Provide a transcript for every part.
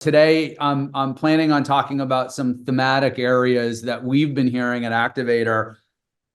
today I'm planning on talking about some thematic areas that we've been hearing at Activator,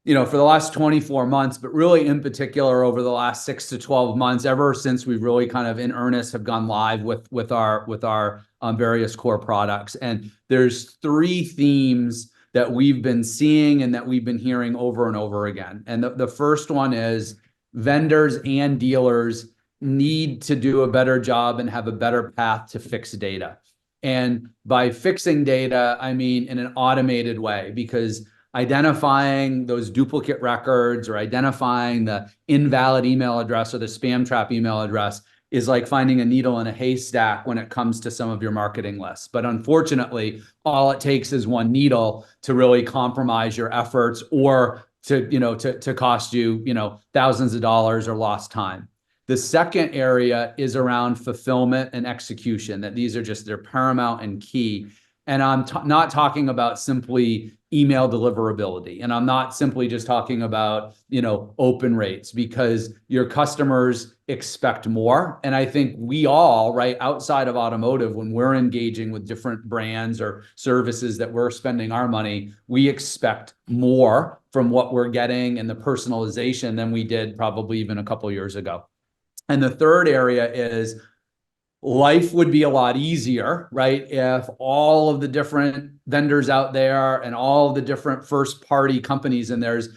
for the last 24 months, but really in particular over the last 6 to 12 months, ever since we've really kind of in earnest have gone live with our various core products. And there's three themes that we've been seeing and that we've been hearing over and over again. And the first one is vendors and dealers need to do a better job and have a better path to fix data. And by fixing data, I mean in an automated way, because identifying those duplicate records or identifying the invalid email address or the spam trap email address is like finding a needle in a haystack when it comes to some of your marketing lists. But unfortunately, all it takes is one needle to really compromise your efforts or to cost you, thousands of dollars or lost time. The second area is around fulfillment and execution, that they're paramount and key. And I'm not talking about simply email deliverability. And I'm not simply just talking about, open rates, because your customers expect more. And I think we all, right, outside of automotive, when we're engaging with different brands or services that we're spending our money, we expect more from what we're getting and the personalization than we did probably even a couple of years ago. And the third area is life would be a lot easier, right, if all of the different vendors out there and all of the different first-party companies, and there's,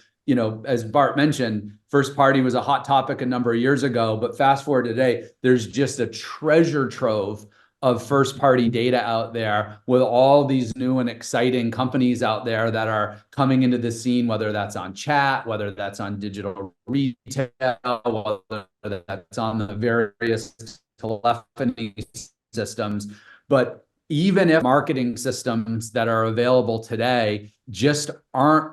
as Bart mentioned, first party was a hot topic a number of years ago, but fast forward today, there's just a treasure trove of first-party data out there with all these new and exciting companies out there that are coming into the scene, whether that's on chat, whether that's on digital retail, whether that's on the various telephony systems. But even if marketing systems that are available today just aren't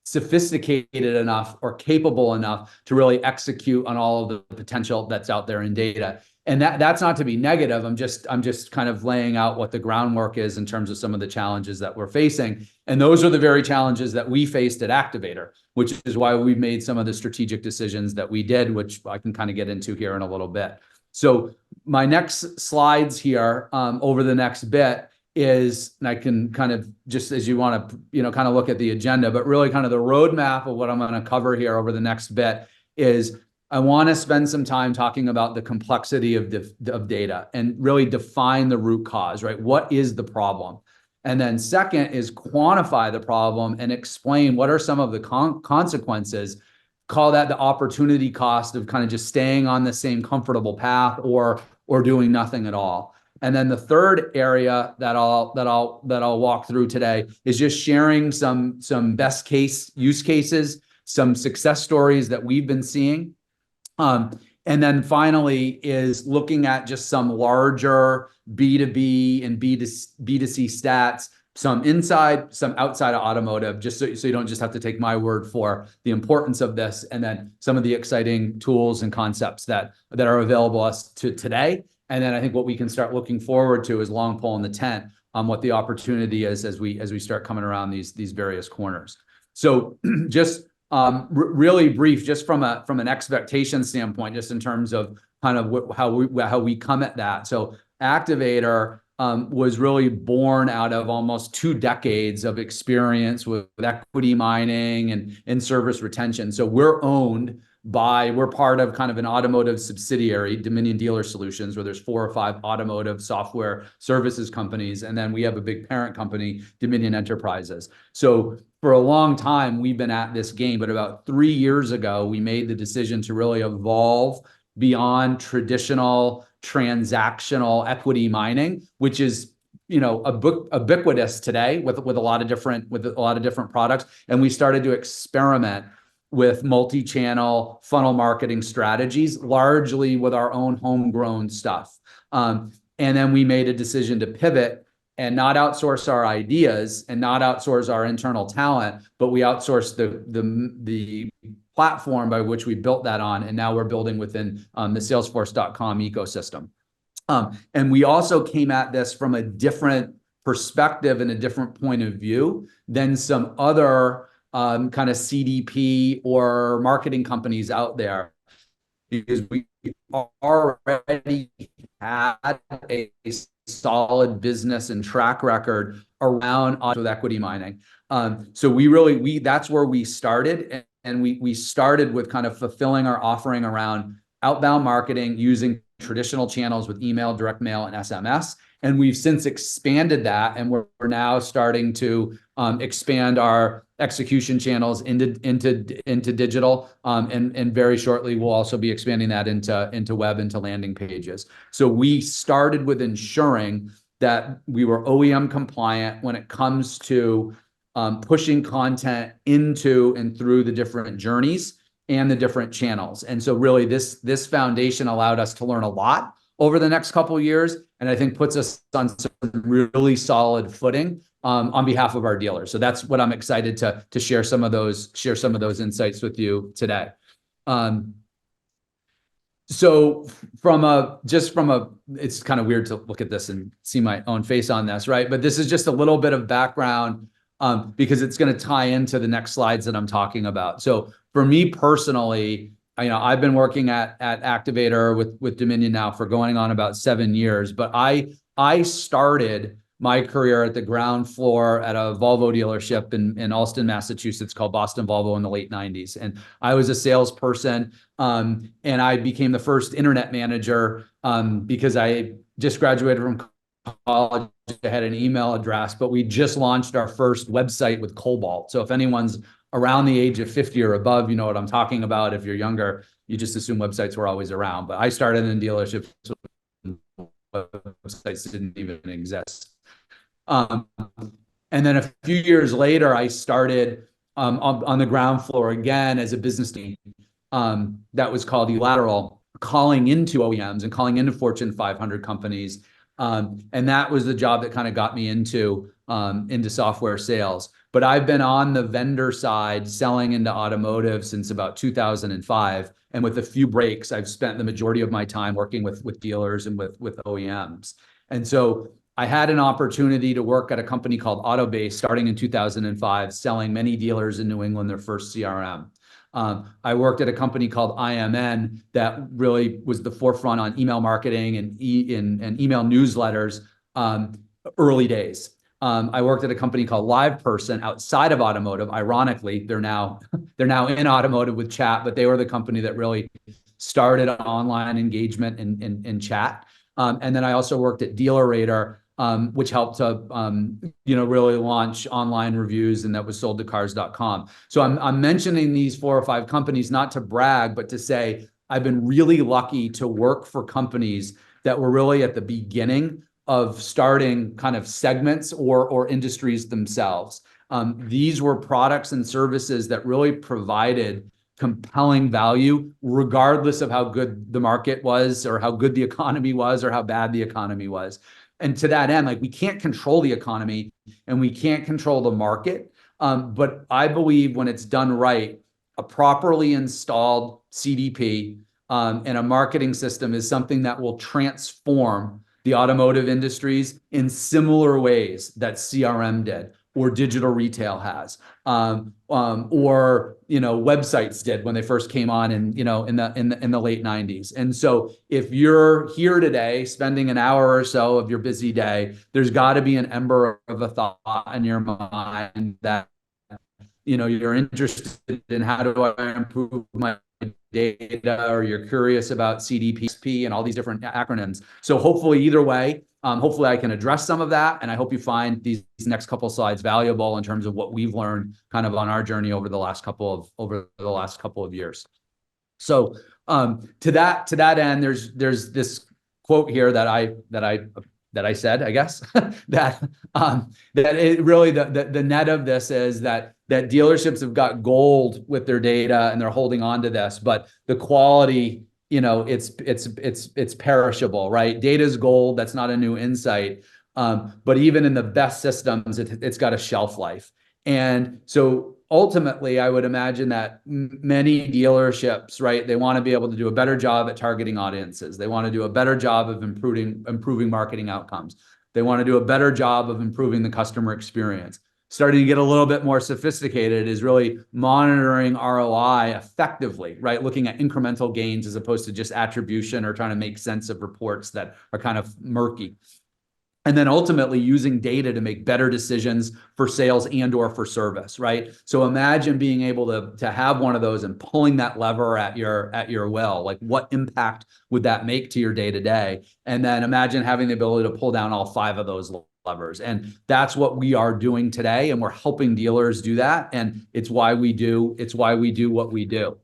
sophisticated enough or capable enough to really execute on all of the potential that's out there in data. And that's not to be negative. I'm just kind of laying out what the groundwork is in terms of some of the challenges that we're facing. And those are the very challenges that we faced at Activator, which is why we've made some of the strategic decisions that we did, which I can kind of get into here in a little bit. So my next slides here over the next bit is, and I can kind of, just as you want to, kind of look at the agenda, but really kind of the roadmap of what I'm going to cover here over the next bit is I want to spend some time talking about the complexity of data and really define the root cause, right? What is the problem? And then second is quantify the problem and explain what are some of the consequences. Call that the opportunity cost of kind of just staying on the same comfortable path or doing nothing at all. And then the third area that I'll walk through today is just sharing some best case use cases, some success stories that we've been seeing. And then finally is looking at just some larger B2B and B2C stats, some inside, some outside of automotive, just so you don't just have to take my word for the importance of this, and then some of the exciting tools and concepts that are available us to today. And then I think what we can start looking forward to is long pole in the tent on what the opportunity is as we start coming around these various corners. So just really brief, just from an expectation standpoint, just in terms of kind of how we come at that. So Activator was really born out of almost 2 decades of experience with equity mining and service retention. So we're part of kind of an automotive subsidiary, Dominion Dealer Solutions, where there's 4 or 5 automotive software services companies. And then we have a big parent company, Dominion Enterprises. So for a long time, we've been at this game, but about 3 years ago, we made the decision to really evolve beyond traditional transactional equity mining, which is ubiquitous today with a lot of different products. And we started to experiment with multi-channel funnel marketing strategies, largely with our own homegrown stuff. And then we made a decision to pivot and not outsource our ideas and not outsource our internal talent, but we outsourced the platform by which we built that on, and now we're building within the Salesforce.com ecosystem. And we also came at this from a different perspective and a different point of view than some other kind of CDP or marketing companies out there, because we already had a solid business and track record around with equity mining. So that's where we started, and we started with kind of fulfilling our offering around outbound marketing using traditional channels with email, direct mail, and SMS. And we've since expanded that, and we're now starting to expand our execution channels into digital, and very shortly we'll also be expanding that into web, into landing pages. So we started with ensuring that we were OEM compliant when it comes to pushing content into and through the different journeys and the different channels. And so really this foundation allowed us to learn a lot over the next couple of years, and I think puts us on some really solid footing on behalf of our dealers. So that's what I'm excited to share some of those insights with you today. So it's kind of weird to look at this and see my own face on this, right? But this is just a little bit of background because it's going to tie into the next slides that I'm talking about. So for me personally, I've been working at Activator with Dominion now for going on about 7 years, but I started my career at the ground floor at a Volvo dealership in Allston, Massachusetts, called Boston Volvo in the late 90s. And I was a salesperson, and I became the first internet manager because I just graduated from college. I had an email address, but we just launched our first website with Cobalt. So if anyone's around the age of 50 or above, you know what I'm talking about. If you're younger, you just assume websites were always around. But I started in dealerships when websites didn't even exist. And then a few years later, I started on the ground floor again as a business team that was called eLateral, calling into OEMs and calling into Fortune 500 companies. And that was the job that kind of got me into software sales. But I've been on the vendor side selling into automotive since about 2005. And with a few breaks, I've spent the majority of my time working with dealers and with OEMs. And so I had an opportunity to work at a company called Autobase starting in 2005, selling many dealers in New England their first CRM. I worked at a company called IMN that really was the forefront on email marketing and email newsletters early days. I worked at a company called LivePerson outside of automotive. Ironically, they're now in automotive with chat, but they were the company that really started online engagement in chat. And then I also worked at DealerRater, which helped to really launch online reviews, and that was sold to Cars.com. So I'm mentioning these 4 or 5 companies not to brag, but to say I've been really lucky to work for companies that were really at the beginning of starting kind of segments or industries themselves. These were products and services that really provided compelling value, regardless of how good the market was or how good the economy was or how bad the economy was. And to that end, like, we can't control the economy and we can't control the market. But I believe when it's done right, a properly installed CDP and a marketing system is something that will transform the automotive industries in similar ways that CRM did, or digital retail has, or websites did when they first came on in the late 90s. And so if you're here today spending an hour or so of your busy day, there's got to be an ember of a thought in your mind that you're interested in, how do I improve my data, or you're curious about CDP and all these different acronyms. So hopefully either way, hopefully I can address some of that, and I hope you find these next couple slides valuable in terms of what we've learned kind of on our journey over the last couple of years. So to that end, there's this quote here that I said, I guess, that it really, the net of this is that dealerships have got gold with their data and they're holding on to this, but the quality, it's perishable, right? Data is gold. That's not a new insight. But even in the best systems, it's got a shelf life. And so ultimately, I would imagine that many dealerships, right, they want to be able to do a better job at targeting audiences. They want to do a better job of improving marketing outcomes. They want to do a better job of improving the customer experience. Starting to get a little bit more sophisticated is really monitoring ROI effectively, right? Looking at incremental gains as opposed to just attribution or trying to make sense of reports that are kind of murky. and then ultimately using data to make better decisions for sales and or for service, right? So imagine being able to have one of those and pulling that lever at your will. Like, what impact would that make to your day to day? And then imagine having the ability to pull down all 5 of those levers. And that's what we are doing today, and we're helping dealers do that. And it's why we do what we do.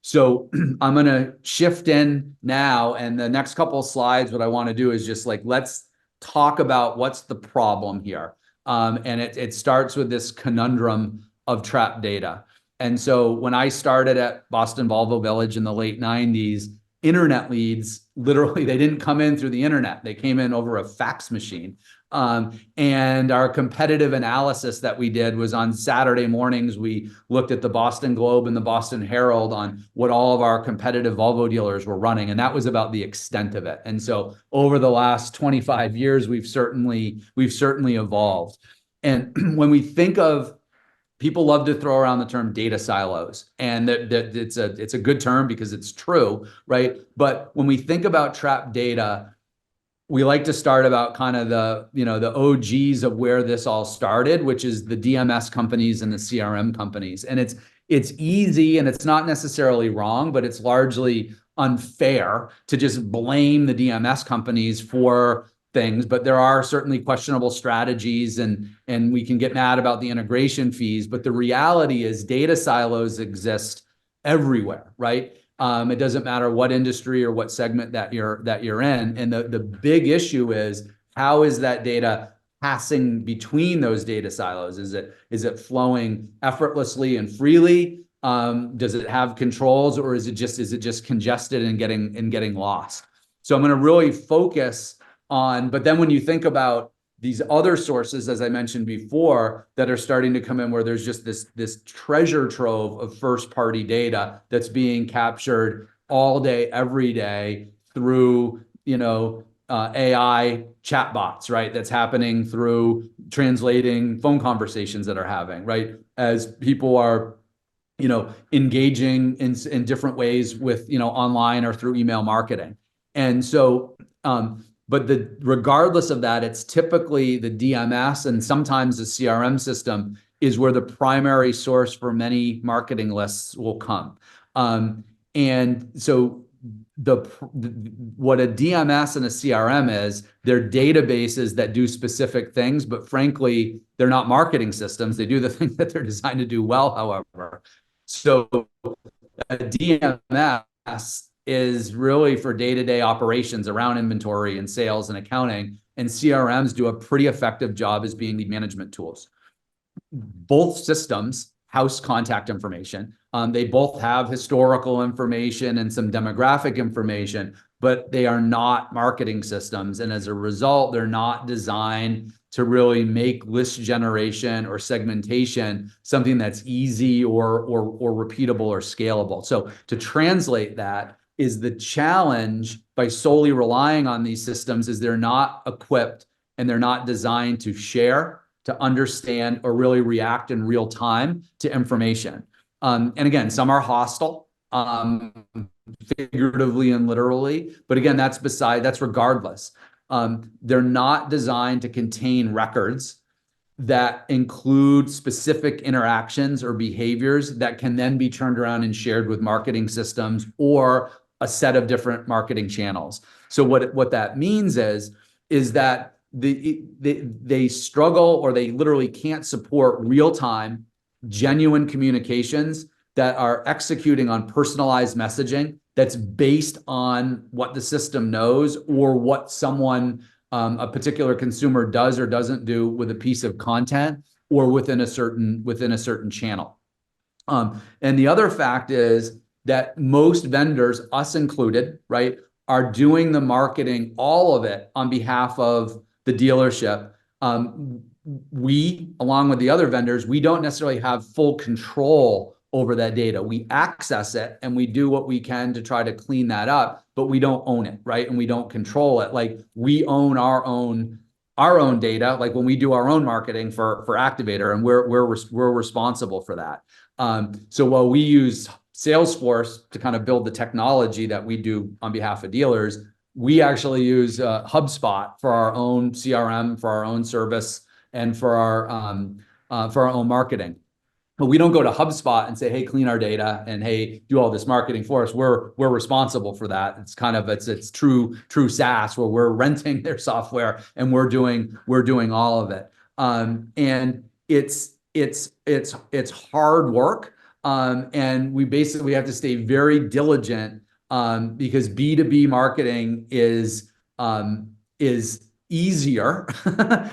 So I'm going to shift in now, and the next couple of slides, what I want to do is just like, let's talk about what's the problem here. And it starts with this conundrum of trapped data. And so when I started at Boston Volvo Village in the late 90s, internet leads, literally, they didn't come in through the internet. They came in over a fax machine. And our competitive analysis that we did was on Saturday mornings. We looked at the Boston Globe and the Boston Herald on what all of our competitive Volvo dealers were running. And that was about the extent of it. And so over the last 25 years, we've certainly evolved. And when we think of, people love to throw around the term data silos, and that it's a good term because it's true, right? But when we think about trapped data, we like to start about kind of the OGs of where this all started, which is the DMS companies and the CRM companies. And it's easy, and it's not necessarily wrong, but it's largely unfair to just blame the DMS companies for things. But there are certainly questionable strategies, and we can get mad about the integration fees. But the reality is data silos exist everywhere, right? It doesn't matter what industry or what segment that you're in. And the big issue is, how is that data passing between those data silos? Is it flowing effortlessly and freely? Does it have controls, or is it just congested and getting lost? So I'm going to really focus on, but then when you think about these other sources, as I mentioned before, that are starting to come in, where there's just this treasure trove of first-party data that's being captured all day, every day through, AI chatbots, right? That's happening through translating phone conversations that are having, right? As people are, engaging in different ways with, online or through email marketing. And so, but regardless of that, it's typically the DMS and sometimes the CRM system is where the primary source for many marketing lists will come. And so what a DMS and a CRM is, they're databases that do specific things, but frankly, they're not marketing systems. They do the thing that they're designed to do well, however. So a DMS is really for day-to-day operations around inventory and sales and accounting, and CRMs do a pretty effective job as being lead management tools. Both systems house contact information. They both have historical information and some demographic information, but they are not marketing systems. And as a result, they're not designed to really make list generation or segmentation something that's easy or repeatable or scalable. So to translate that, is the challenge by solely relying on these systems is they're not equipped and they're not designed to share, to understand, or really react in real time to information. And again, some are hostile, figuratively and literally, but again, that's regardless. They're not designed to contain records that include specific interactions or behaviors that can then be turned around and shared with marketing systems or a set of different marketing channels. So what that means is that they struggle, or they literally can't support real-time, genuine communications that are executing on personalized messaging that's based on what the system knows or what someone, a particular consumer, does or doesn't do with a piece of content or within a certain channel. And the other fact is that most vendors, us included, right, are doing the marketing, all of it, on behalf of the dealership. We, along with the other vendors, we don't necessarily have full control over that data. We access it and we do what we can to try to clean that up, but we don't own it, right? And we don't control it. Like, we own our own data, like when we do our own marketing for Activator, and we're responsible for that. So while we use Salesforce to kind of build the technology that we do on behalf of dealers, we actually use HubSpot for our own CRM, for our own service, and for our own marketing. But we don't go to HubSpot and say, hey, clean our data and hey, do all this marketing for us. We're responsible for that. It's kind of it's true SaaS where we're renting their software and we're doing all of it. And it's hard work. And we have to stay very diligent because B2B marketing is easier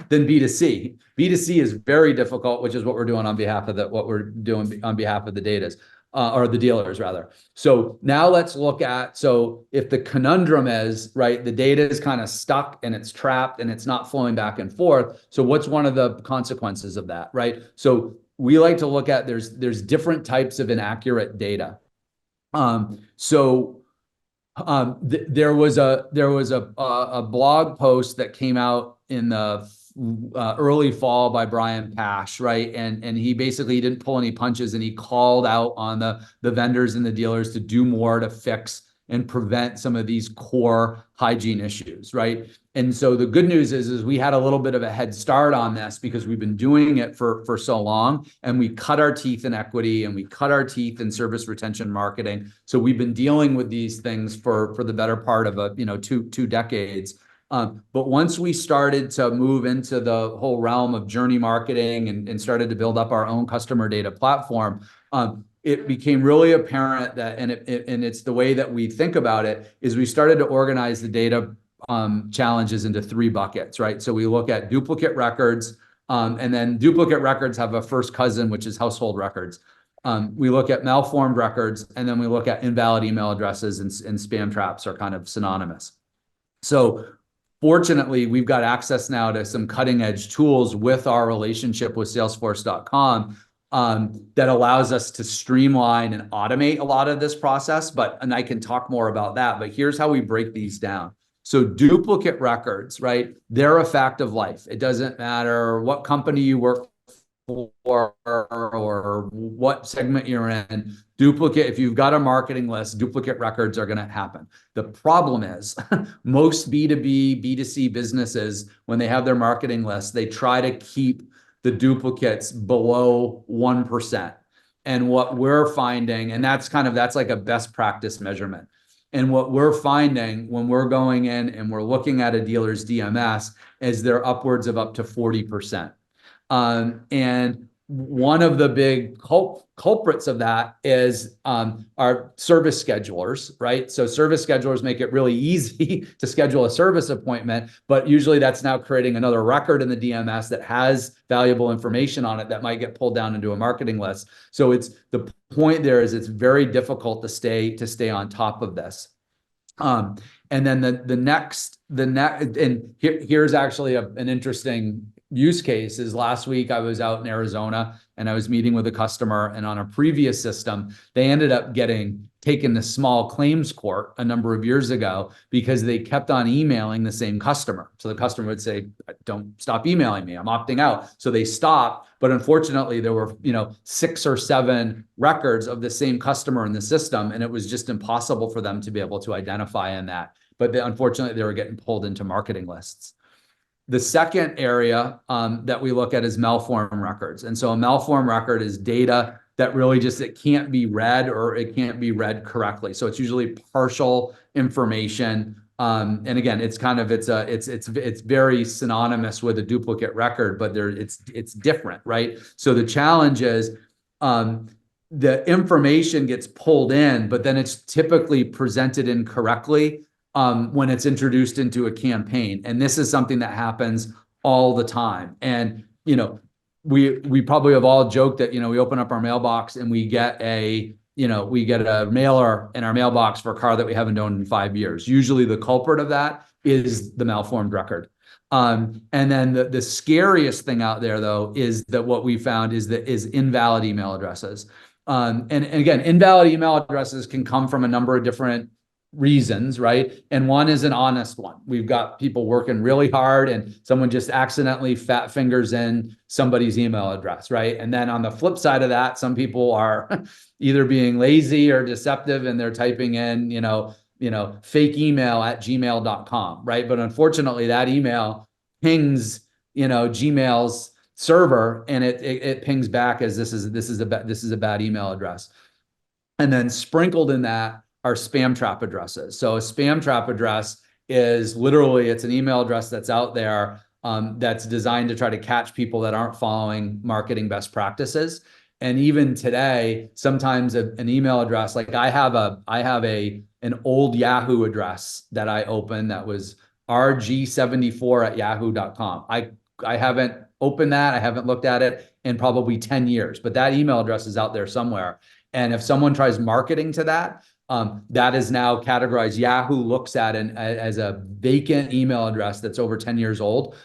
than B2C. B2C is very difficult, which is what we're doing on behalf of the data, or the dealers rather. So now let's look at, so if the conundrum is, right, the data is kind of stuck and it's trapped and it's not flowing back and forth. So what's one of the consequences of that, right? So we like to look at, there's different types of inaccurate data. There was a blog post that came out in the early fall by Brian Pash, right? And he basically didn't pull any punches, and he called out on the vendors and the dealers to do more to fix and prevent some of these core hygiene issues, right? And so the good news is we had a little bit of a head start on this because we've been doing it for so long, and we cut our teeth in equity and we cut our teeth in service retention marketing. So we've been dealing with these things for the better part of two decades. But once we started to move into the whole realm of journey marketing and started to build up our own customer data platform, it became really apparent that, and it's the way that we think about it, is we started to organize the data challenges into 3 buckets, right? So we look at duplicate records, and then duplicate records have a first cousin, which is household records. We look at malformed records, and then we look at invalid email addresses, and spam traps are kind of synonymous. So fortunately, we've got access now to some cutting edge tools with our relationship with Salesforce.com that allows us to streamline and automate a lot of this process. And I can talk more about that, but here's how we break these down. So duplicate records, right? They're a fact of life. It doesn't matter what company you work for or what segment you're in. Duplicate, if you've got a marketing list, duplicate records are going to happen. The problem is most B2B, B2C businesses, when they have their marketing list, they try to keep the duplicates below 1%. And what we're finding, and that's like a best practice measurement. And what we're finding when we're going in and we're looking at a dealer's DMS is they're upwards of up to 40%. And one of the big culprits of that is our service schedulers, right? So service schedulers make it really easy to schedule a service appointment, but usually that's now creating another record in the DMS that has valuable information on it that might get pulled down into a marketing list. So it's the point there is it's very difficult to stay on top of this. And then the next, and here's actually an interesting use case is last week I was out in Arizona and I was meeting with a customer, and on a previous system, they ended up getting taken to small claims court a number of years ago because they kept on emailing the same customer. So the customer would say, don't stop emailing me, I'm opting out. So they stopped, but unfortunately there were 6 or 7 records of the same customer in the system, and it was just impossible for them to be able to identify in that. But unfortunately they were getting pulled into marketing lists. The second area that we look at is malformed records. And so a malformed record is data that really it can't be read or it can't be read correctly. So it's usually partial information. And again, it's very synonymous with a duplicate record, but it's different, right? So the challenge is the information gets pulled in, but then it's typically presented incorrectly when it's introduced into a campaign. And this is something that happens all the time. And, we probably have all joked that, we open up our mailbox and we get a mailer in our mailbox for a car that we haven't owned in 5 years. Usually the culprit of that is the malformed record. And then the scariest thing out there though, is that what we found is invalid email addresses. And again, invalid email addresses can come from a number of different reasons, right? And one is an honest one. We've got people working really hard and someone just accidentally fat fingers in somebody's email address, right? And then on the flip side of that, some people are either being lazy or deceptive and they're typing in, fake email at gmail.com, right? But unfortunately, that email pings, Gmail's server, and it pings back as this is a bad email address. And then sprinkled in that are spam trap addresses. So a spam trap address is literally, it's an email address that's out there that's designed to try to catch people that aren't following marketing best practices. And even today, sometimes an email address, like I have an old Yahoo address that I opened that was rg74@yahoo.com. I haven't opened that. I haven't looked at it in probably 10 years, but that email address is out there somewhere. And if someone tries marketing to that, that is now categorized. Yahoo looks at it as a vacant email address that's over 10 years old,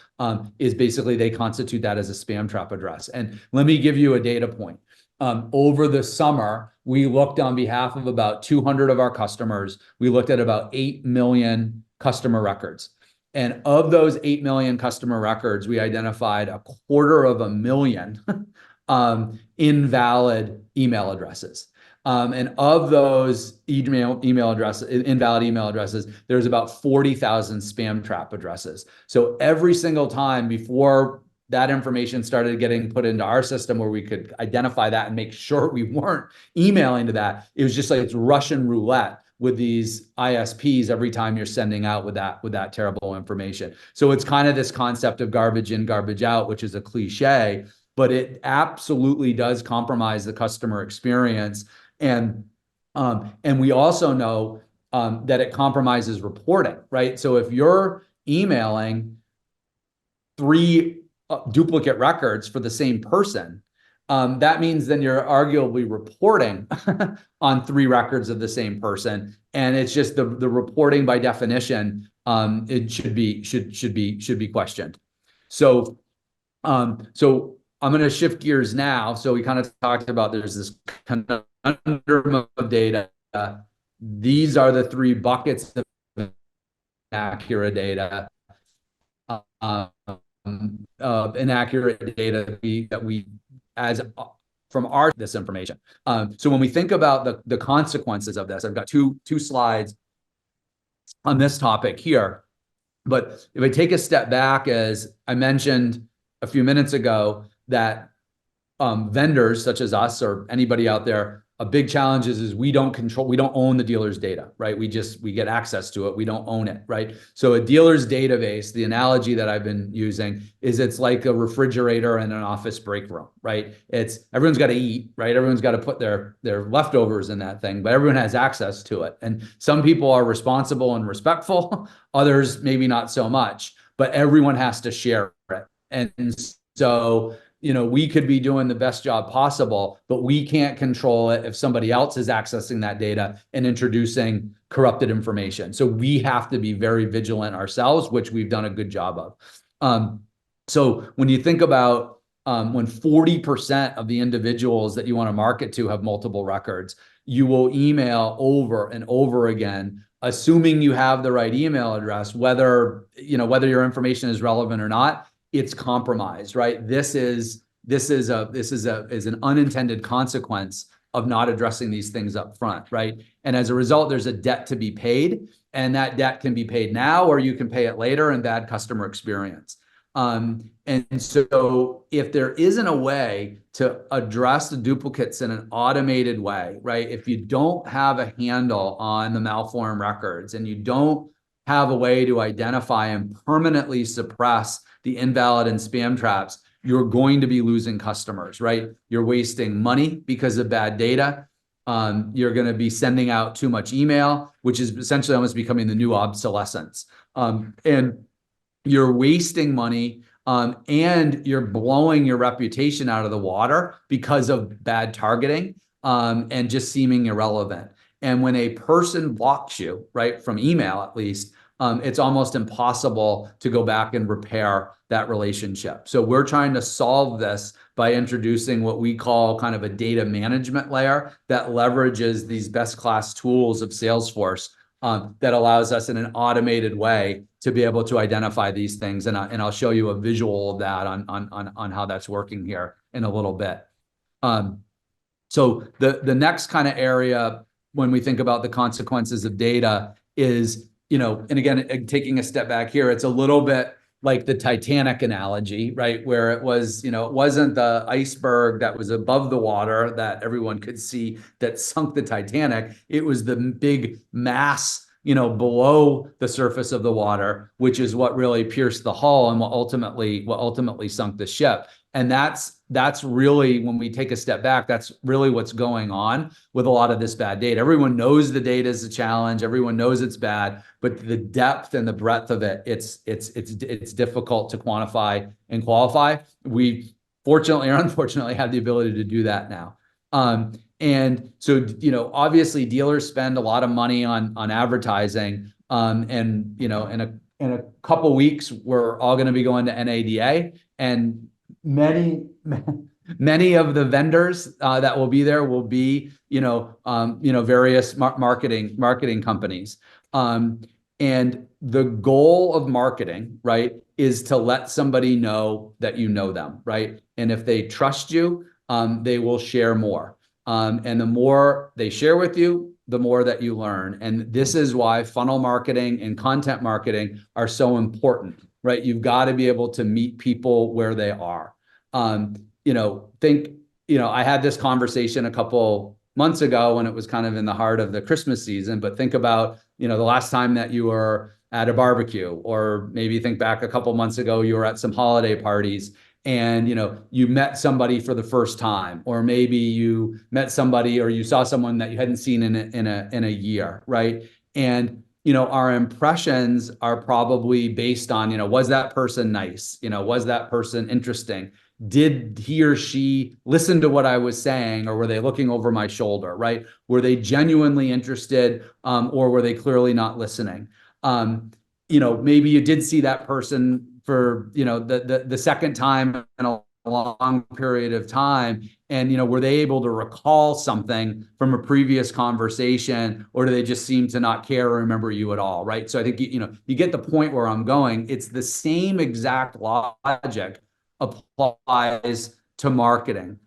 is basically they constitute that as a spam trap address. And let me give you a data point. Over the summer, we looked on behalf of about 200 of our customers. We looked at about 8 million customer records. And of those 8 million customer records, we identified 250,000 invalid email addresses. And of those invalid email addresses, there's about 40,000 spam trap addresses. So every single time before that information started getting put into our system where we could identify that and make sure we weren't emailing to that, it was just like it's Russian roulette with these ISPs every time you're sending out with that terrible information. So it's kind of this concept of garbage in, garbage out, which is a cliche, but it absolutely does compromise the customer experience. And we also know that it compromises reporting, right? So if you're emailing 3 duplicate records for the same person, that means then you're arguably reporting on 3 records of the same person, and it's just the reporting by definition, it should be questioned. So so I'm going to shift gears now. So we kind of talked about there's this conundrum of data. These are the 3 buckets of inaccurate data. Inaccurate data that we as from this information. So when we think about the consequences of this, I've got two slides on this topic here. But if I take a step back, as I mentioned a few minutes ago, that vendors such as us or anybody out there, a big challenge is we don't own the dealer's data, right? We get access to it. We don't own it, right? So a dealer's database, the analogy that I've been using is it's like a refrigerator in an office break room, right? Everyone's got to eat, right? Everyone's got to put their leftovers in that thing, but everyone has access to it. And some people are responsible and respectful, others maybe not so much, but everyone has to share it. And so we could be doing the best job possible, but we can't control it if somebody else is accessing that data and introducing corrupted information. So we have to be very vigilant ourselves, which we've done a good job of. So when you think about when 40% of the individuals that you want to market to have multiple records, you will email over and over again, assuming you have the right email address, whether your information is relevant or not. It's compromised, right? This is an unintended consequence of not addressing these things up front, right? And as a result, there's a debt to be paid, and that debt can be paid now, or you can pay it later in bad customer experience. And so if there isn't a way to address the duplicates in an automated way, right? If you don't have a handle on the malformed records and you don't have a way to identify and permanently suppress the invalid and spam traps, you're going to be losing customers, right? You're wasting money because of bad data. You're going to be sending out too much email, which is essentially almost becoming the new obsolescence. And you're wasting money, and you're blowing your reputation out of the water because of bad targeting, and just seeming irrelevant. And when a person blocks you, right, from email at least, it's almost impossible to go back and repair that relationship. So we're trying to solve this by introducing what we call kind of a data management layer that leverages these best class tools of Salesforce, that allows us in an automated way to be able to identify these things. And I'll show you a visual of that on how that's working here in a little bit. So the next kind of area when we think about the consequences of data is, and again, taking a step back here, it's a little bit like the Titanic analogy, right? Where it was, it wasn't the iceberg that was above the water that everyone could see that sunk the Titanic. It was the big mass, below the surface of the water, which is what really pierced the hull and what ultimately sunk the ship. And that's really, when we take a step back, that's really what's going on with a lot of this bad data. Everyone knows the data is a challenge. Everyone knows it's bad, but the depth and the breadth of it, it's difficult to quantify and qualify. We fortunately or unfortunately have the ability to do that now. And so, obviously dealers spend a lot of money on advertising. And, in a couple of weeks, we're all going to be going to NADA, and many of the vendors that will be there will be, various marketing companies. And the goal of marketing, right, is to let somebody know that you know them, right? And if they trust you, they will share more. And the more they share with you, the more that you learn. And this is why funnel marketing and content marketing are so important, right? You've got to be able to meet people where they are. I had this conversation a couple months ago when it was kind of in the heart of the Christmas season, but think about, the last time that you were at a barbecue, or maybe think back a couple months ago, you were at some holiday parties, and you met somebody for the first time, or maybe you met somebody or you saw someone that you hadn't seen in a year, right? And our impressions are probably based on, was that person nice? Was that person interesting? Did he or she listen to what I was saying, or were they looking over my shoulder, right? Were they genuinely interested, or were they clearly not listening? Maybe you did see that person for, the second time in a long period of time, and, were they able to recall something from a previous conversation, or do they just seem to not care or remember you at all, right? So I think, you get the point where I'm going. It's the same exact logic applies to marketing.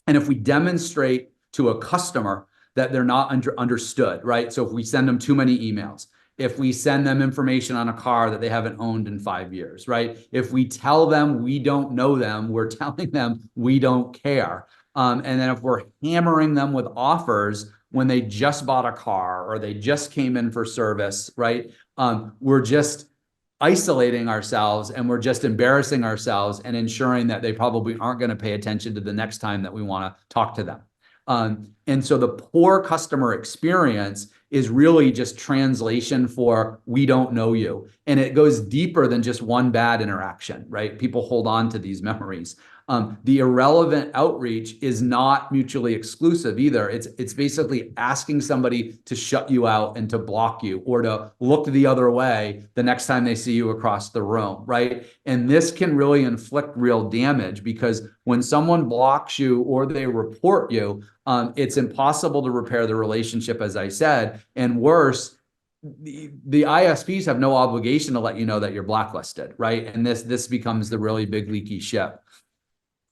And if we demonstrate to a customer that they're not understood, right? So if we send them too many emails, if we send them information on a car that they haven't owned in 5 years, right? If we tell them we don't know them, we're telling them we don't care. And then if we're hammering them with offers when they just bought a car or they just came in for service, right? We're just isolating ourselves, and we're just embarrassing ourselves and ensuring that they probably aren't going to pay attention to the next time that we want to talk to them. And so the poor customer experience is really just translation for we don't know you. And it goes deeper than just one bad interaction, right? People hold on to these memories. The irrelevant outreach is not mutually exclusive either. It's basically asking somebody to shut you out and to block you, or to look the other way the next time they see you across the room, right? And this can really inflict real damage, because when someone blocks you or they report you, it's impossible to repair the relationship, as I said. And worse, the ISPs have no obligation to let you know that you're blacklisted, right? And this becomes the really big leaky ship.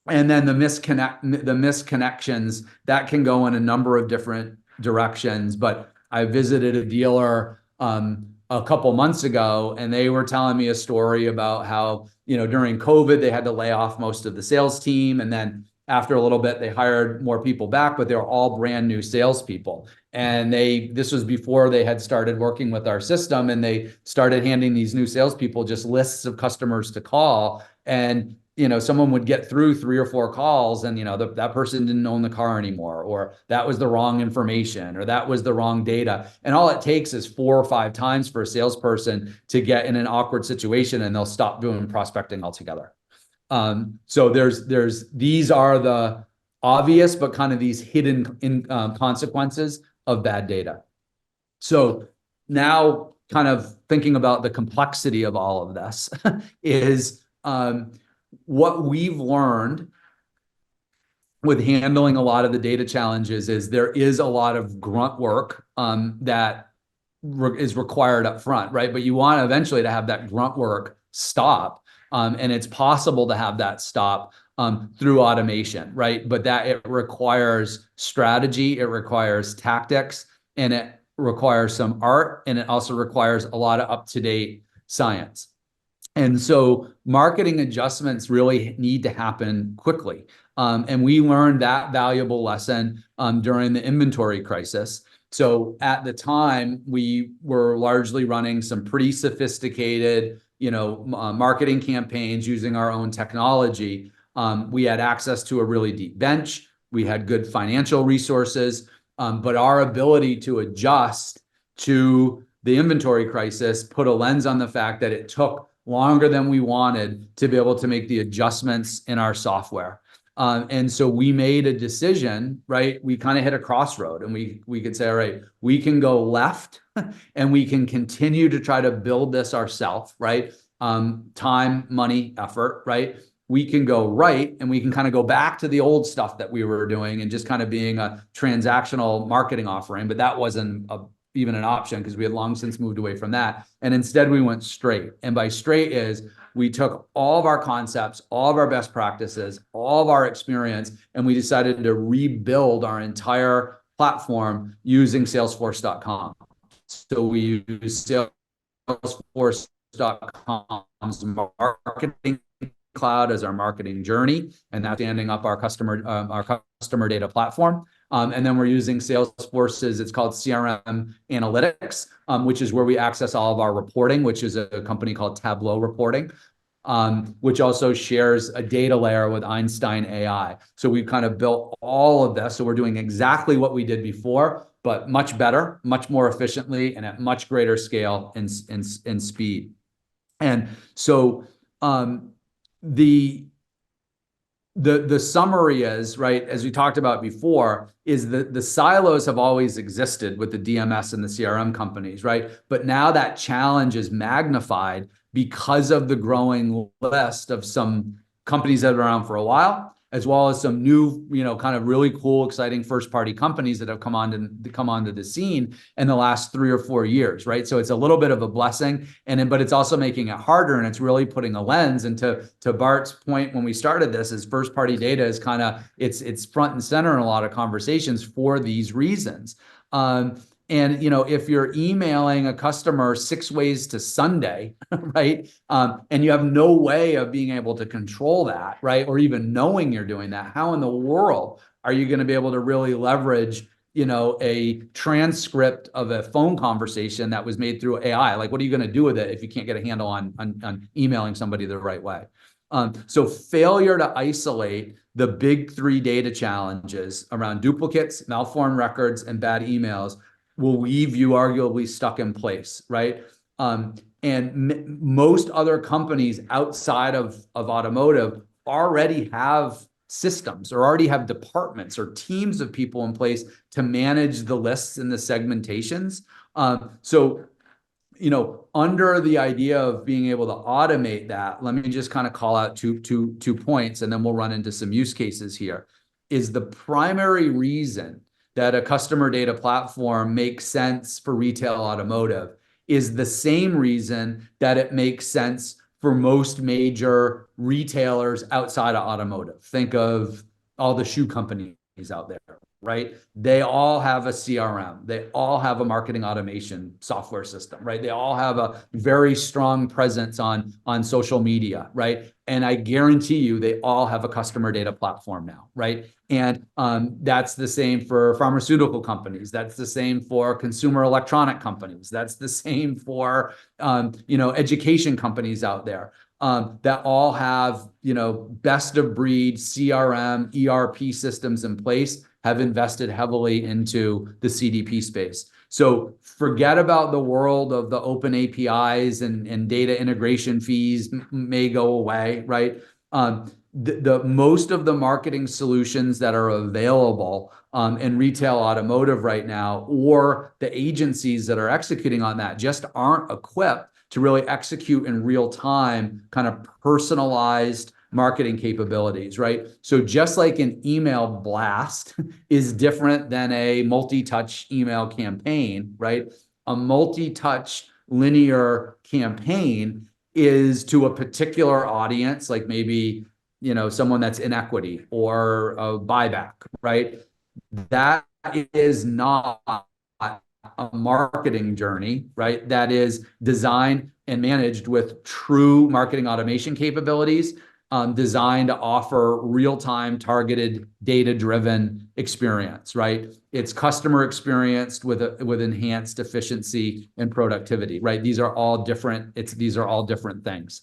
And then the misconnections that can go in a number of different directions. But I visited a dealer a couple months ago, and they were telling me a story about how, during COVID, they had to lay off most of the sales team. And then after a little bit, they hired more people back, but they were all brand new salespeople. And this was before they had started working with our system, and they started handing these new salespeople just lists of customers to call. And someone would get through 3 or 4 calls, and that person didn't own the car anymore, or that was the wrong information, or that was the wrong data. And all it takes is 4 or 5 times for a salesperson to get in an awkward situation, and they'll stop doing prospecting altogether. So these are the obvious, but kind of these hidden consequences of bad data. So now, kind of thinking about the complexity of all of this is what we've learned with handling a lot of the data challenges is there is a lot of grunt work that is required up front, right? But you want eventually to have that grunt work stop. And it's possible to have that stop through automation, right? But that it requires strategy, it requires tactics, and it requires some art, and it also requires a lot of up-to-date science. And so marketing adjustments really need to happen quickly. And we learned that valuable lesson during the inventory crisis. So at the time, we were largely running some pretty sophisticated, marketing campaigns using our own technology. We had access to a really deep bench. We had good financial resources, but our ability to adjust to the inventory crisis put a lens on the fact that it took longer than we wanted to be able to make the adjustments in our software. And so we made a decision, right? We kind of hit a crossroad, and we could say, all right, we can go left and we can continue to try to build this ourselves, right? Time, money, effort, right? We can go right, and we can kind of go back to the old stuff that we were doing and just kind of being a transactional marketing offering, but that wasn't even an option because we had long since moved away from that. And instead we went straight. And by straight is we took all of our concepts, all of our best practices, all of our experience, and we decided to rebuild our entire platform using Salesforce.com. So we use Salesforce.com's marketing cloud as our marketing journey, and that's standing up our customer data platform. And then we're using Salesforce's, it's called CRM Analytics, which is where we access all of our reporting, which is a company called Tableau Reporting, which also shares a data layer with Einstein AI. So we've kind of built all of this. So we're doing exactly what we did before, but much better, much more efficiently, and at much greater scale and speed. And so the summary is, right, as we talked about before, is that the silos have always existed with the DMS and the CRM companies, right? But now that challenge is magnified because of the growing list of some companies that have been around for a while, as well as some new, kind of really cool, exciting first-party companies that have come onto the scene in the last 3 or 4 years, right? So it's a little bit of a blessing, but it's also making it harder, and it's really putting a lens. And to Bart's point when we started this, is first-party data is kind of it's front and center in a lot of conversations for these reasons. And if you're emailing a customer 6 ways to Sunday, right, and you have no way of being able to control that, right, or even knowing you're doing that, how in the world are you going to be able to really leverage, a transcript of a phone conversation that was made through AI? Like, what are you going to do with it if you can't get a handle on emailing somebody the right way? So failure to isolate the big 3 data challenges around duplicates, malformed records, and bad emails will leave you arguably stuck in place, right? And most other companies outside of automotive already have systems or already have departments or teams of people in place to manage the lists and the segmentations. So, under the idea of being able to automate that, let me just kind of call out two points, and then we'll run into some use cases here. Is the primary reason that a customer data platform makes sense for retail automotive is the same reason that it makes sense for most major retailers outside of automotive. Think of all the shoe companies out there, right? They all have a CRM. They all have a marketing automation software system, right? They all have a very strong presence on social media, right? And I guarantee you they all have a customer data platform now, right? And that's the same for pharmaceutical companies. That's the same for consumer electronic companies. That's the same for education companies out there. That all have, best of breed CRM, ERP systems in place, have invested heavily into the CDP space. So forget about the world of the open APIs and data integration fees may go away, right? The most of the marketing solutions that are available in retail automotive right now, or the agencies that are executing on that, just aren't equipped to really execute in real time kind of personalized marketing capabilities, right? So just like an email blast is different than a multi-touch email campaign, right? A multi-touch linear campaign is to a particular audience, like maybe, someone that's in equity or a buyback, right? That is not a marketing journey, right, that is designed and managed with true marketing automation capabilities, designed to offer real-time targeted data-driven experience, right? It's customer experienced with enhanced efficiency and productivity, right? These are all different things.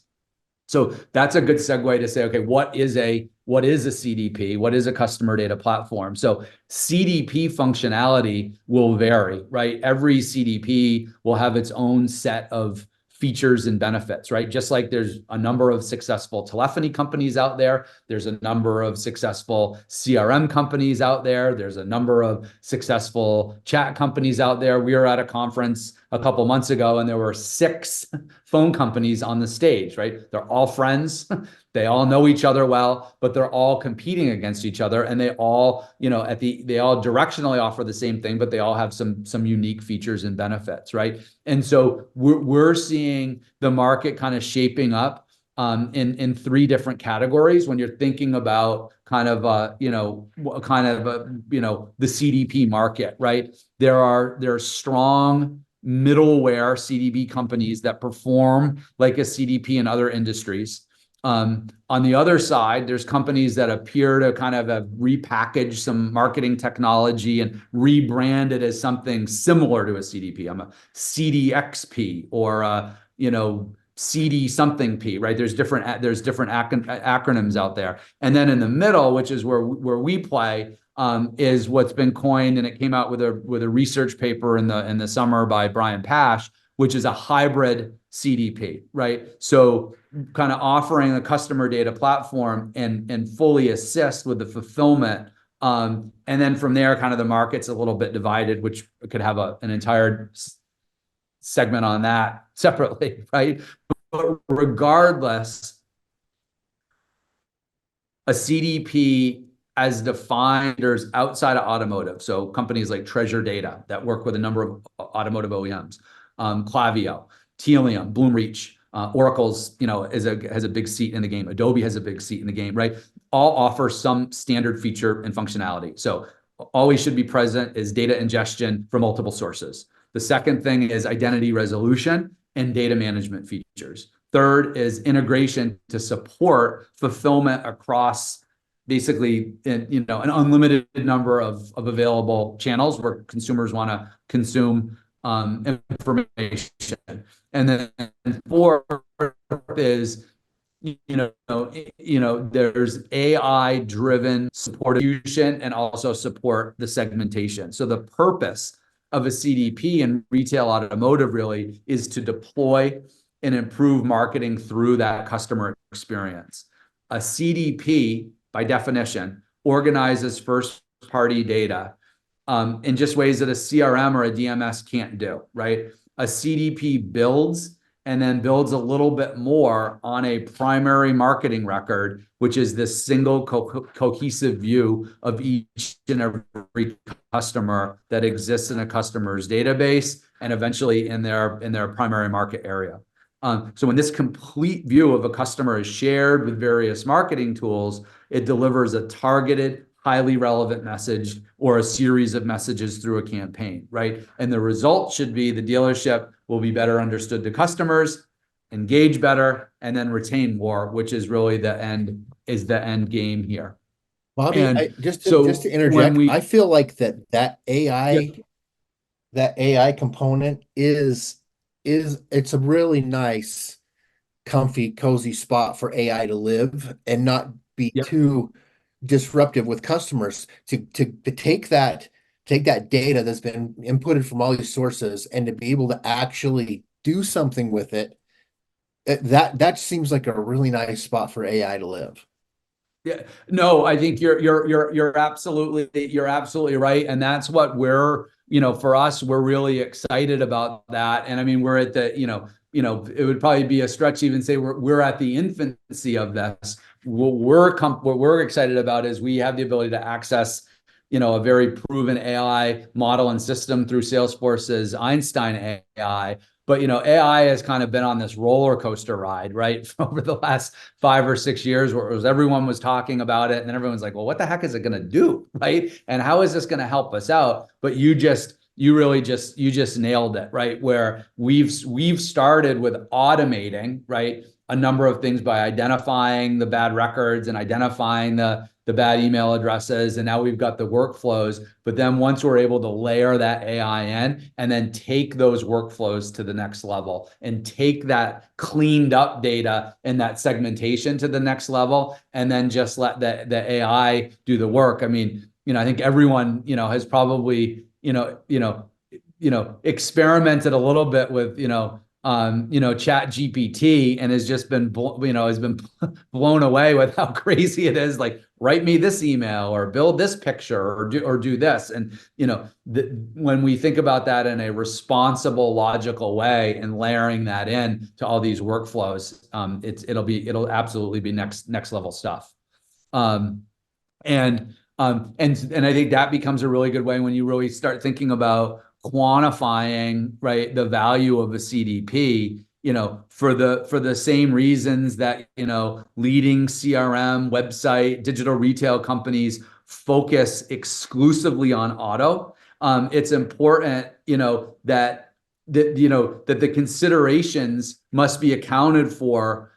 So that's a good segue to say, okay, what is a CDP? What is a customer data platform? So CDP functionality will vary, right? Every CDP will have its own set of features and benefits, right? Just like there's a number of successful telephony companies out there, there's a number of successful CRM companies out there, there's a number of successful chat companies out there. We were at a conference a couple months ago, and there were 6 phone companies on the stage, right? They're all friends. They all know each other well, but they're all competing against each other, and they all, they all directionally offer the same thing, but they all have some unique features and benefits, right? And so we're seeing the market kind of shaping up in 3 different categories when you're thinking about the CDP market, right? There are strong middleware CDP companies that perform like a CDP in other industries. On the other side, there's companies that appear to kind of have repackaged some marketing technology and rebrand it as something similar to a CDP. I'm a CDXP or a, CD something P, right? There's different acronyms out there. And then in the middle, which is where we play, is what's been coined, and it came out with a research paper in the summer by Brian Pash, which is a hybrid CDP, right? So kind of offering a customer data platform and fully assist with the fulfillment. And then from there, kind of the market's a little bit divided, which could have an entire segment on that separately, right? But regardless, a CDP as defined outside of automotive, so companies like Treasure Data that work with a number of automotive OEMs, Klaviyo, Tealium, Bloomreach, Oracle's, has a big seat in the game. Adobe has a big seat in the game, right? All offer some standard feature and functionality. So always should be present is data ingestion from multiple sources. The second thing is identity resolution and data management features. Third is integration to support fulfillment across basically, an unlimited number of available channels where consumers want to consume information. And then fourth is, there's AI-driven support execution and also support the segmentation. So the purpose of a CDP in retail automotive really is to deploy and improve marketing through that customer experience. A CDP, by definition, organizes first-party data in just ways that a CRM or a DMS can't do, right? A CDP builds and then builds a little bit more on a primary marketing record, which is this single cohesive view of each and every customer that exists in a customer's database and eventually in their primary market area. So when this complete view of a customer is shared with various marketing tools, it delivers a targeted, highly relevant message or a series of messages through a campaign, right? And the result should be the dealership will be better understood to customers, engage better, and then retain more, which is really the end game here. Bobby, just to interject, I feel like that AI component it's a really nice, comfy, cozy spot for AI to live and not be too disruptive with customers to take that data that's been inputted from all these sources and to be able to actually do something with it. That seems like a really nice spot for AI to live. Yeah, no, I think you're absolutely right, and that's what for us, we're really excited about that. And I mean, we're at the, it would probably be a stretch to even say we're at the infancy of this. What we're excited about is we have the ability to access, a very proven AI model and system through Salesforce's Einstein AI. But AI has kind of been on this roller coaster ride, right, over the last 5 or 6 years, where everyone was talking about it, and then everyone's like, "Well, what the heck is it going to do, right? And how is this going to help us out?" But you just you really you just nailed it, right? Where we've started with automating, right, a number of things by identifying the bad records and identifying the bad email addresses, and now we've got the workflows. But then once we're able to layer that AI in and then take those workflows to the next level and take that cleaned up data and that segmentation to the next level, and then just let the AI do the work. I mean, I think everyone, has probably, experimented a little bit with, Chat GPT, and has just been, blown away with how crazy it is. Like, write me this email or build this picture or do this. And, when we think about that in a responsible, logical way and layering that in to all these workflows, it'll absolutely be next level stuff. And I think that becomes a really good way when you really start thinking about quantifying, right, the value of a CDP, for the same reasons that, leading CRM, website, digital retail companies focus exclusively on auto. It's important, that the considerations must be accounted for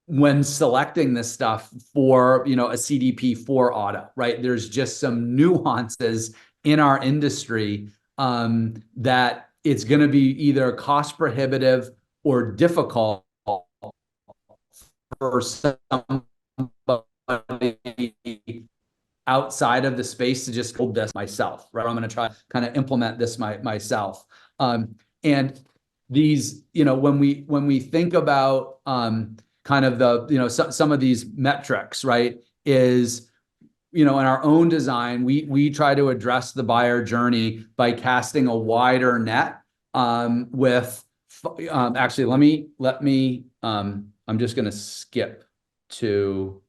when selecting this stuff for, a CDP for auto, right? There's just some nuances in our industry that it's going to be either cost prohibitive or difficult for somebody outside of the space to just hold this myself, right? I'm going to try kind of implement this myself. And these, when we think about kind of the, some of these metrics, right, is, in our own design, we try to address the buyer journey by casting a wider net with, actually, let me, I'm just going to skip to,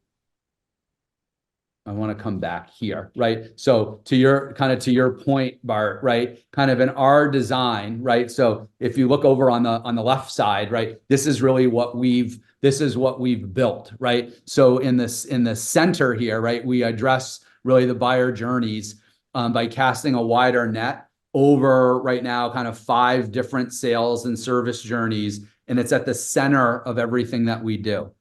I want to come back here, right? So to your point, Bart, right? Kind of in our design, right? So if you look over on the left side, right? This is what we've built, right? So in the center here, right? We address really the buyer journeys by casting a wider net over right now kind of 5 different sales and service journeys, and it's at the center of everything that we do.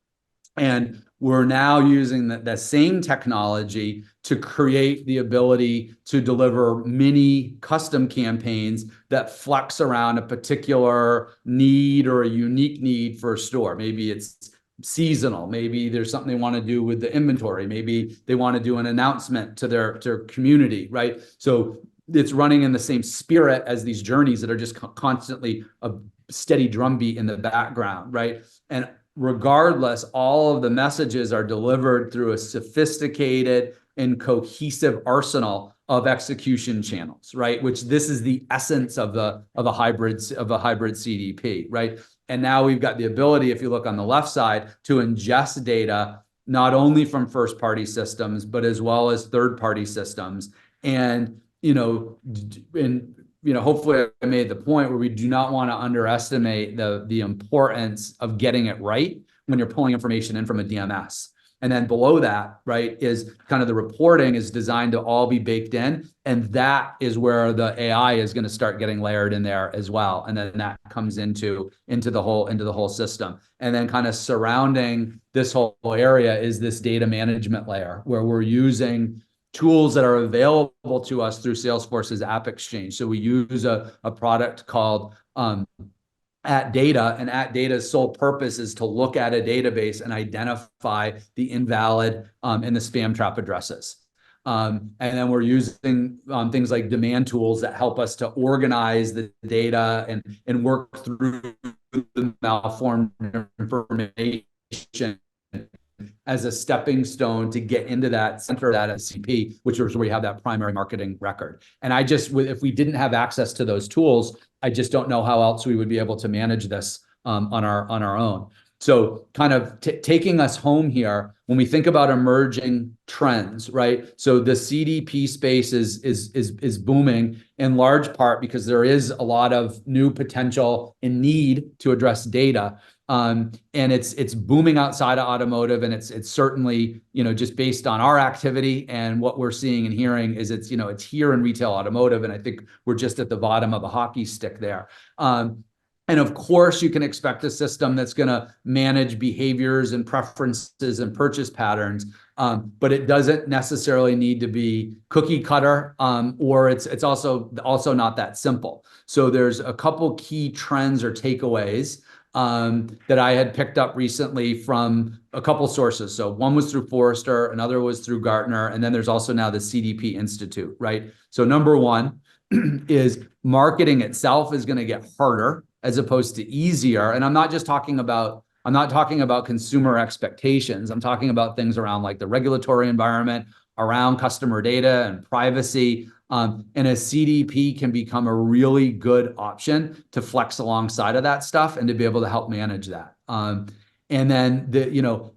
And we're now using the same technology to create the ability to deliver mini custom campaigns that flex around a particular need or a unique need for a store. Maybe it's seasonal. Maybe there's something they want to do with the inventory. Maybe they want to do an announcement to their community, right? So it's running in the same spirit as these journeys that are just constantly a steady drumbeat in the background, right? And regardless, all of the messages are delivered through a sophisticated and cohesive arsenal of execution channels, right? Which this is the essence of a hybrid CDP, right? And now we've got the ability, if you look on the left side, to ingest data not only from first-party systems, but as well as third-party systems. And hopefully I made the point where we do not want to underestimate the importance of getting it right when you're pulling information in from a DMS. And then below that, right, is kind of the reporting is designed to all be baked in. And that is where the AI is going to start getting layered in there as well. And then that comes into the whole system. And then kind of surrounding this whole area is this data management layer where we're using tools that are available to us through Salesforce's App Exchange. So we use a product called @Data, and @Data's sole purpose is to look at a database and identify the invalid and the spam trap addresses. And then we're using things like demand tools that help us to organize the data and work through the malformed information as a stepping stone to get into that center of that SCP, which is where we have that primary marketing record. And if we didn't have access to those tools, I just don't know how else we would be able to manage this on our own. So kind of taking us home here, when we think about emerging trends, right? So the CDP space is booming in large part because there is a lot of new potential and need to address data. And it's booming outside of automotive, and it's certainly, just based on our activity and what we're seeing and hearing is it's here in retail automotive, and I think we're just at the bottom of a hockey stick there. And of course, you can expect a system that's going to manage behaviors and preferences and purchase patterns, but it doesn't necessarily need to be cookie cutter, or it's also not that simple. So there's a couple key trends or takeaways that I had picked up recently from a couple sources. So one was through Forrester, another was through Gartner, and then there's also now the CDP Institute, right? So number one is marketing itself is going to get harder as opposed to easier. And I'm not talking about consumer expectations. I'm talking about things around like the regulatory environment, around customer data and privacy. And a CDP can become a really good option to flex alongside of that stuff and to be able to help manage that. And then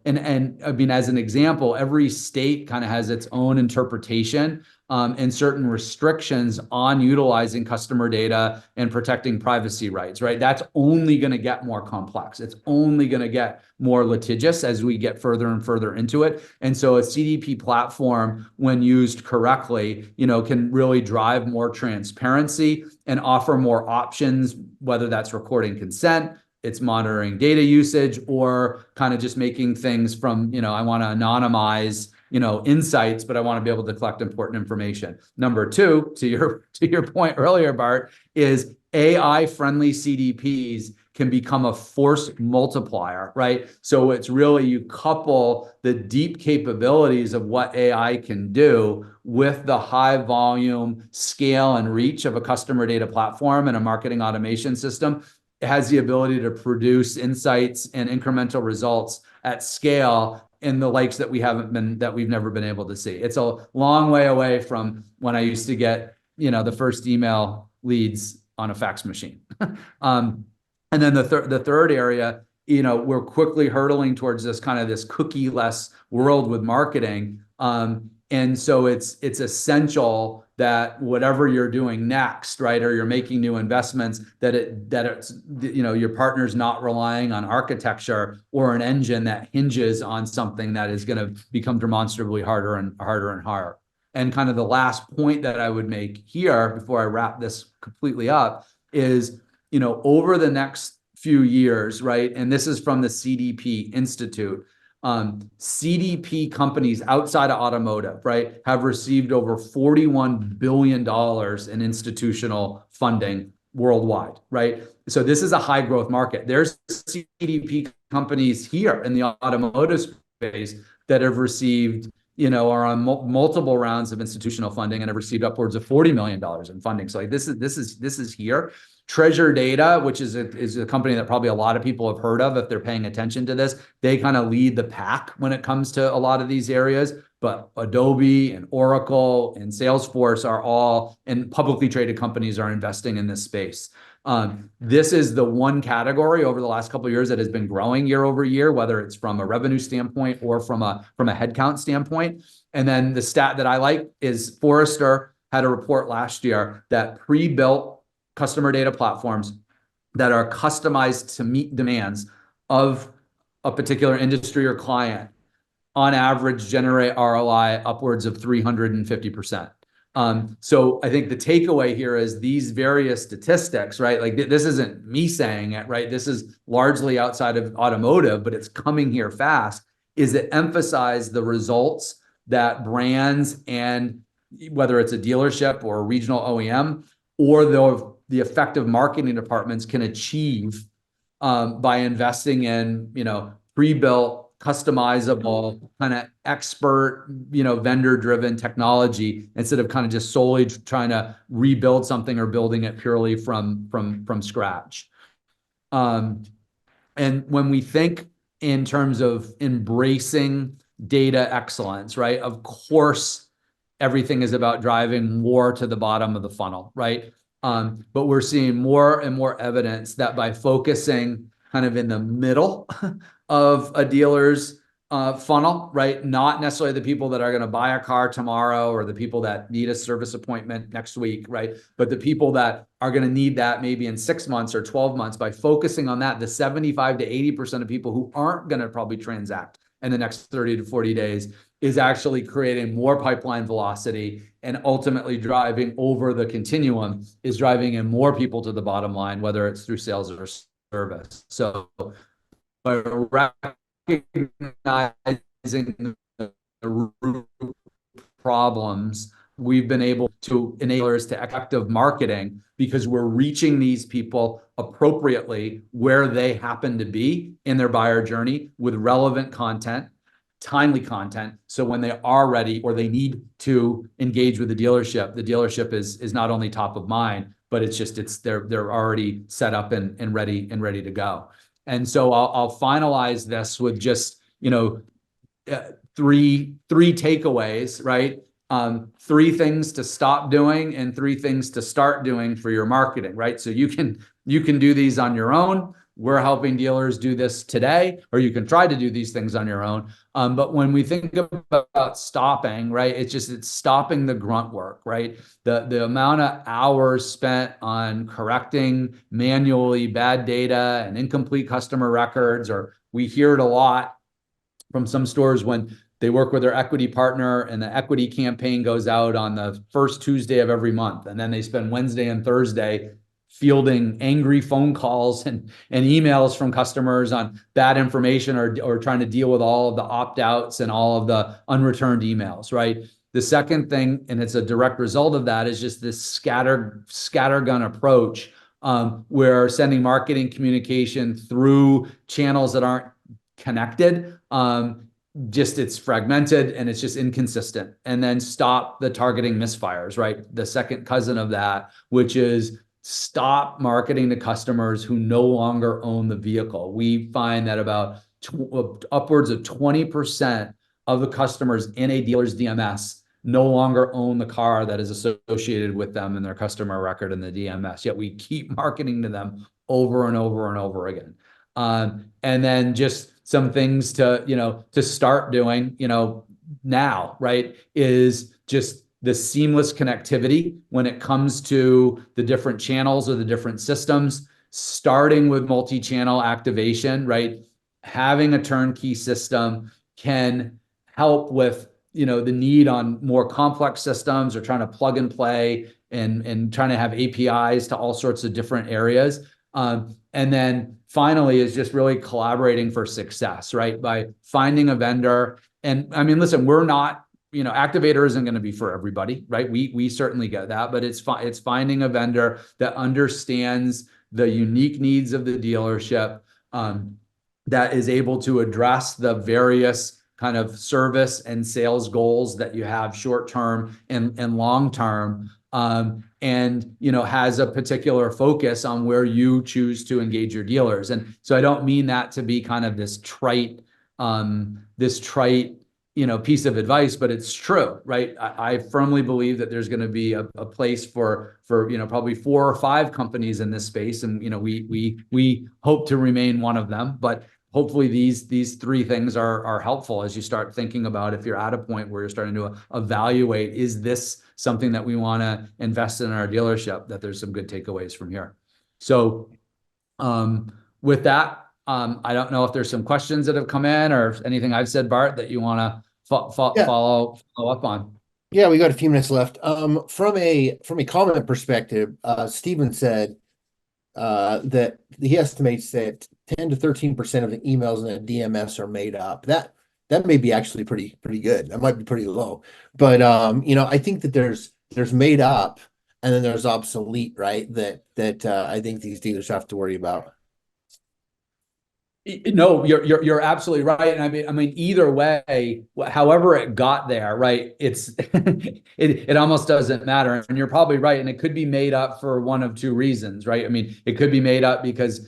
and I mean, as an example, every state kind of has its own interpretation and certain restrictions on utilizing customer data and protecting privacy rights, right? That's only going to get more complex. It's only going to get more litigious as we get further and further into it. And so a CDP platform, when used correctly, can really drive more transparency and offer more options, whether that's recording consent, it's monitoring data usage, or kind of just making things from, I want to anonymize, insights, but I want to be able to collect important information. Number two, to your point earlier, Bart, is AI-friendly CDPs can become a force multiplier, right? So it's really, you couple the deep capabilities of what AI can do with the high volume, scale, and reach of a customer data platform and a marketing automation system. It has the ability to produce insights and incremental results at scale in the likes that we've never been able to see. It's a long way away from when I used to get, the first email leads on a fax machine. And then the third area, we're quickly hurtling towards this kind of this cookie-less world with marketing. And so it's essential that whatever you're doing next, right, or you're making new investments, that it's your partner's not relying on architecture or an engine that hinges on something that is going to become demonstrably harder and harder and harder. And kind of the last point that I would make here before I wrap this completely up is, over the next few years, right, and this is from the CDP Institute, CDP companies outside of automotive, right, have received over $41 billion in institutional funding worldwide, right? So this is a high growth market. There's CDP companies here in the automotive space that have received, are on multiple rounds of institutional funding and have received upwards of $40 million in funding. So like this is here. Treasure Data, which is a company that probably a lot of people have heard of if they're paying attention to this. They kind of lead the pack when it comes to a lot of these areas. But Adobe and Oracle and Salesforce are all, and publicly traded companies are investing in this space. This is the one category over the last couple of years that has been growing year over year, whether it's from a revenue standpoint or from a headcount standpoint. And then the stat that I like is Forrester had a report last year that pre-built customer data platforms that are customized to meet demands of a particular industry or client on average generate ROI upwards of 350%. So I think the takeaway here is these various statistics, right? Like this isn't me saying it, right? This is largely outside of automotive, but it's coming here fast, is it emphasize the results that brands, and whether it's a dealership or a regional OEM, or the effective marketing departments can achieve by investing in, pre-built, customizable, kind of expert, vendor-driven technology instead of kind of just solely trying to rebuild something or building it purely from scratch. And when we think in terms of embracing data excellence, right? Of course, everything is about driving more to the bottom of the funnel, right? But we're seeing more and more evidence that by focusing kind of in the middle of a dealer's funnel, right? Not necessarily the people that are going to buy a car tomorrow or the people that need a service appointment next week, right? But the people that are going to need that maybe in 6 months or 12 months. By focusing on that, the 75 to 80% of people who aren't going to probably transact in the next 30 to 40 days is actually creating more pipeline velocity, and ultimately driving over the continuum is driving in more people to the bottom line, whether it's through sales or service. So by recognizing the root problems, we've been able to enable us to effective marketing because we're reaching these people appropriately where they happen to be in their buyer journey with relevant content, timely content. So when they are ready or they need to engage with the dealership is not only top of mind, but they're already set up and ready to go. And so I'll finalize this with just, three takeaways, right? 3 things to stop doing and 3 things to start doing for your marketing, right? So you can do these on your own. We're helping dealers do this today, or you can try to do these things on your own. But when we think about stopping, right, it's stopping the grunt work, right? The amount of hours spent on correcting manually bad data and incomplete customer records, or we hear it a lot from some stores when they work with their equity partner and the equity campaign goes out on the first Tuesday of every month. And then they spend Wednesday and Thursday fielding angry phone calls and emails from customers on bad information, or trying to deal with all of the opt-outs and all of the unreturned emails, right? The second thing, and it's a direct result of that, is just this scattergun approach, where sending marketing communication through channels that aren't connected, it's fragmented and it's just inconsistent. And then stop the targeting misfires, right? The second cousin of that, which is stop marketing to customers who no longer own the vehicle. We find that about upwards of 20% of the customers in a dealer's DMS no longer own the car that is associated with them in their customer record in the DMS, yet we keep marketing to them over and over and over again. And then just some things to start doing, now, right, is just the seamless connectivity when it comes to the different channels or the different systems, starting with multi-channel activation, right? Having a turnkey system can help with, the need on more complex systems, or trying to plug and play and trying to have APIs to all sorts of different areas. And then finally is just really collaborating for success, right? By finding a vendor. And I mean, listen, we're not, Activator isn't going to be for everybody, right? We certainly get that, but it's finding a vendor that understands the unique needs of the dealership, that is able to address the various kind of service and sales goals that you have short-term and long-term, and has a particular focus on where you choose to engage your dealers. And so I don't mean that to be kind of this trite piece of advice, but it's true, right? I firmly believe that there's going to be a place for probably 4 or 5 companies in this space, and we hope to remain one of them. But hopefully these 3 things are helpful as you start thinking about, if you're at a point where you're starting to evaluate, is this something that we want to invest in our dealership, that there's some good takeaways from here. So with that, I don't know if there's some questions that have come in or anything I've said, Bart, that you want to follow up on. Yeah, we got a few minutes left. From a comment perspective, Steven said that he estimates that 10 to 13% of the emails in the DMS are made up. That may be actually pretty good. That might be pretty low, but I think that there's made up and then there's obsolete, right? That I think these dealers have to worry about. No, you're absolutely right. And I mean, either way, however it got there, right? It almost doesn't matter. And you're probably right. And it could be made up for one of 2 reasons, right? I mean, it could be made up because,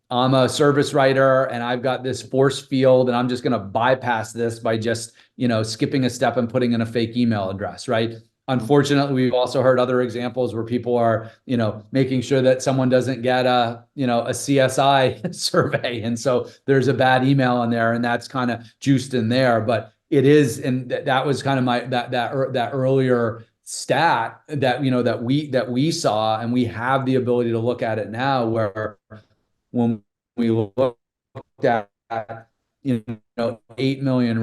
I'm a service writer and I've got this force field and I'm just going to bypass this by just, skipping a step and putting in a fake email address, right? Unfortunately, we've also heard other examples where people are, making sure that someone doesn't get a CSI survey. And so there's a bad email in there, and that's kind of juiced in there. But it is, and that was kind of that earlier stat that, that we saw, and we have the ability to look at it now, where when we looked at, 8 million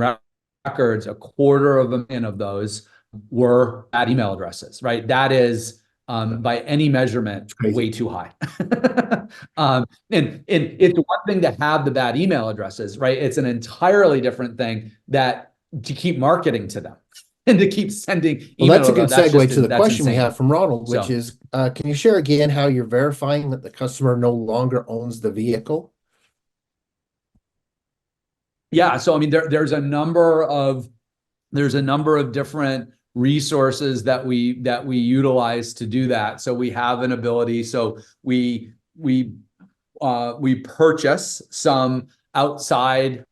records, a quarter of a million of those were bad email addresses, right? That is, by any measurement, way too high. And it's one thing to have the bad email addresses, right? It's an entirely different thing to keep marketing to them and to keep sending emails. Well, that's a good segue to the question we have from Ronald, which is, can you share again how you're verifying that the customer no longer owns the vehicle? Yeah, so I mean, there's a number of different resources that we utilize to do that. So we have an ability. So we purchase some outside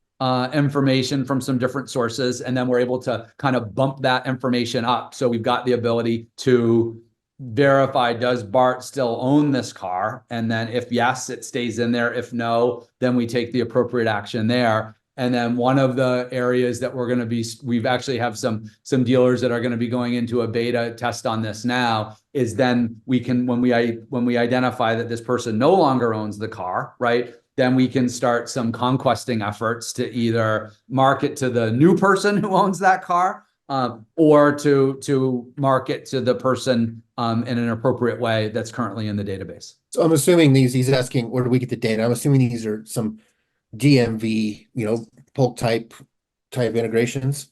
information from some different sources, and then we're able to kind of bump that information up. So we've got the ability to verify, does Bart still own this car? And then if yes, it stays in there. If no, then we take the appropriate action there. And then one of the areas that we've actually have some dealers that are going to be going into a beta test on this now, is then we can, when we identify that this person no longer owns the car, right? Then we can start some conquesting efforts to either market to the new person who owns that car, or to market to the person in an appropriate way that's currently in the database. So I'm assuming he's asking, where do we get the data? I'm assuming these are some DMV, pull type integrations.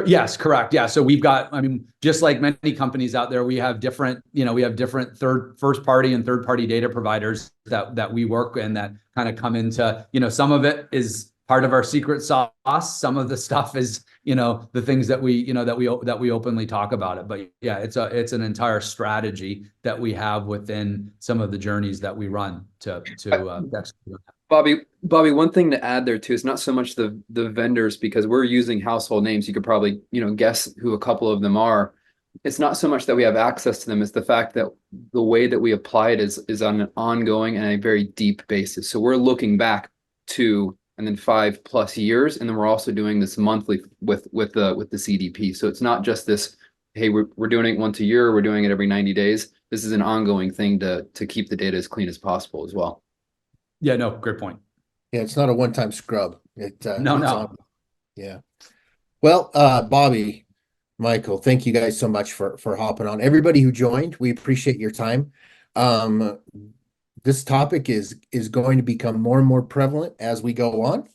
Yes, correct. Yeah. So we've got, I mean, just like many companies out there, we have different first party and third party data providers that we work and that kind of come into, some of it is part of our secret sauce. Some of the stuff is, the things that we openly talk about it. But yeah, it's an entire strategy that we have within some of the journeys that we run to execute. Bobby, one thing to add there too is not so much the vendors, because we're using household names. You could probably, guess who a couple of them are. It's not so much that we have access to them. It's the fact that the way that we apply it is on an ongoing and a very deep basis. So we're looking back to, and then 5+ years. And then we're also doing this monthly with the CDP. So it's not just this, hey, we're doing it once a year. We're doing it every 90 days. This is an ongoing thing to keep the data as clean as possible as well. Yeah, no, great point. Yeah, it's not a one-time scrub. No. Yeah. Well, Bobby, Michael, thank you guys so much for hopping on. Everybody who joined, we appreciate your time. This topic is going to become more and more prevalent as we go on.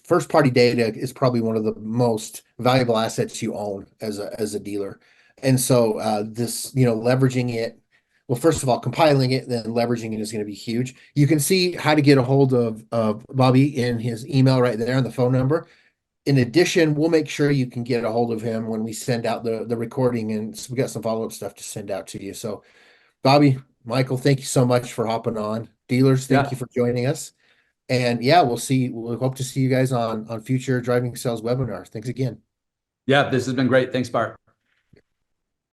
First party data is probably one of the most valuable assets you own as a dealer. And so leveraging it, well, first of all, compiling it, then leveraging it is going to be huge. You can see how to get a hold of Bobby in his email right there on the phone number. In addition, we'll make sure you can get a hold of him when we send out the recording, and so we got some follow-up stuff to send out to you. So Bobby, Michael, thank you so much for hopping on. Dealers, thank you for joining us. And yeah, we'll hope to see you guys on future driving sales webinars. Thanks again. Yeah, this has been great. Thanks, Bart.